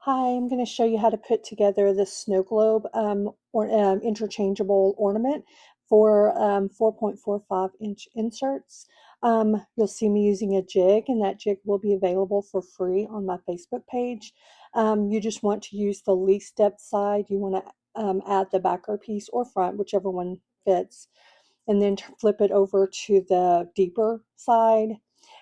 Hi, I'm going to show you how to put together the Snowglobe interchangeable ornament for 4.45-inch inserts. You'll see me using a jig, and that jig will be available for free on my Facebook page. You just want to use the least depth side. You want to add the backer piece or front, whichever one fits, and then flip it over to the deeper side.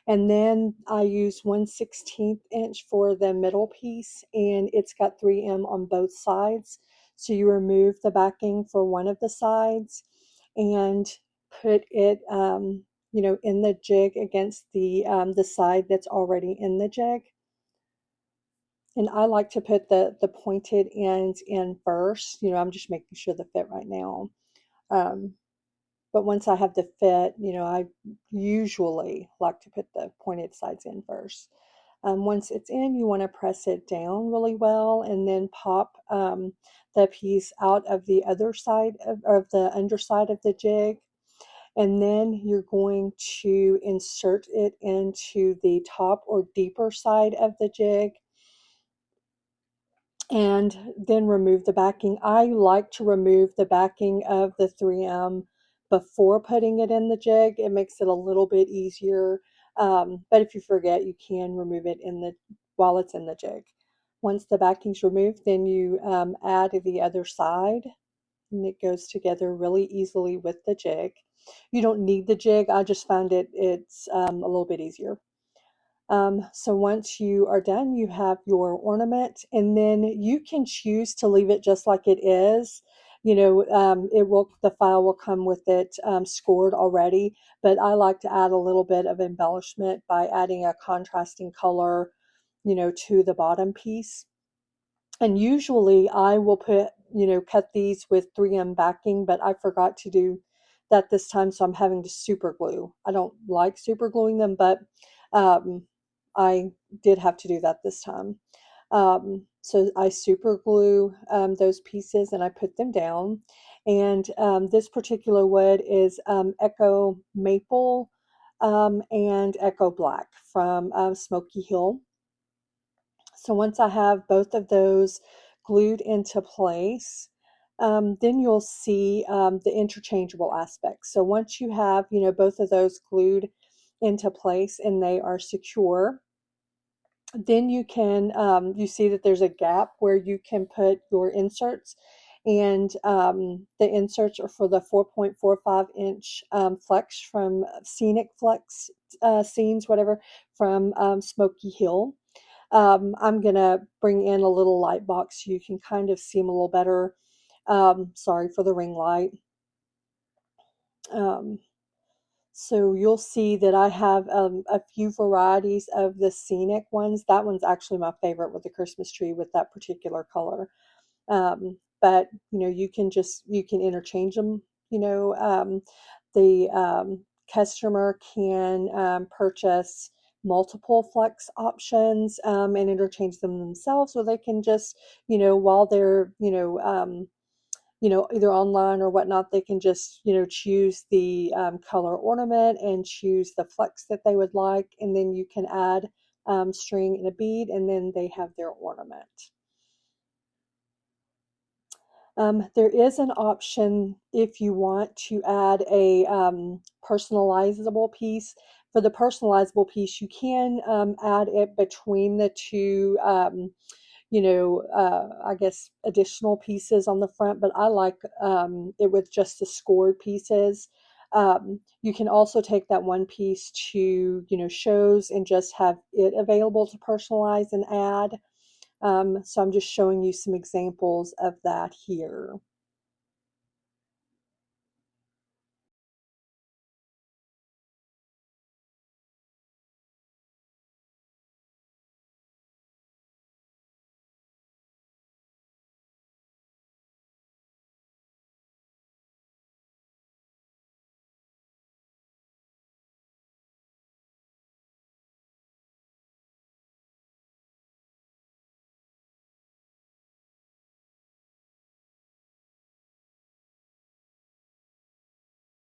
And then I use 1/16 inch for the middle piece, and it's got 3M on both sides. So you remove the backing for one of the sides and put it, in the jig against the side that's already in the jig. And I like to put the pointed ends in first. I'm just making sure the fit right now. But once I have the fit, I usually like to put the pointed sides in first. Once it's in, you want to press it down really well and then pop the piece out of the other side of the underside of the jig. And then you're going to insert it into the top or deeper side of the jig and then remove the backing. I like to remove the backing of the 3M before putting it in the jig. It makes it a little bit easier, but if you forget, you can remove it while it's in the jig. Once the backing's removed, then you add the other side, and it goes together really easily with the jig. You don't need the jig. I just found it's a little bit easier. So once you are done, you have your ornament, and then you can choose to leave it just like it is. The file will come with it scored already, but I like to add a little bit of embellishment by adding a contrasting color, to the bottom piece. And usually I will cut these with 3M backing, but I forgot to do that this time, so I'm having to super glue. I don't like super gluing them, but I did have to do that this time. So I super glue those pieces and I put them down. And this particular wood is Echo Maple and Echo Black from Smoky Hill. So once I have both of those glued into place, then you'll see the interchangeable aspects. So once you have, both of those glued into place and they are secure, then you can, you see that there's a gap where you can put your inserts, and the inserts are for the 4.45-inch flex from Scenic Flex Scenes, whatever, from Smoky Hill. I'm going to bring in a little light box so you can kind of see them a little better. Sorry for the ring light. So you'll see that I have a few varieties of the Scenic ones. That one's actually my favorite with the Christmas tree with that particular color. But, you can interchange them. The customer can purchase multiple flex options and interchange them themselves, or they can just, while they're, either online or whatnot, they can just, choose the color ornament and choose the flex that they would like, and then you can add string and a bead, and then they have their ornament. There is an option if you want to add a personalizable piece. For the personalizable piece, you can add it between the two I guess additional pieces on the front, but I like it with just the scored pieces. You can also take that one piece to, shows and just have it available to personalize and add. So I'm just showing you some examples of that here.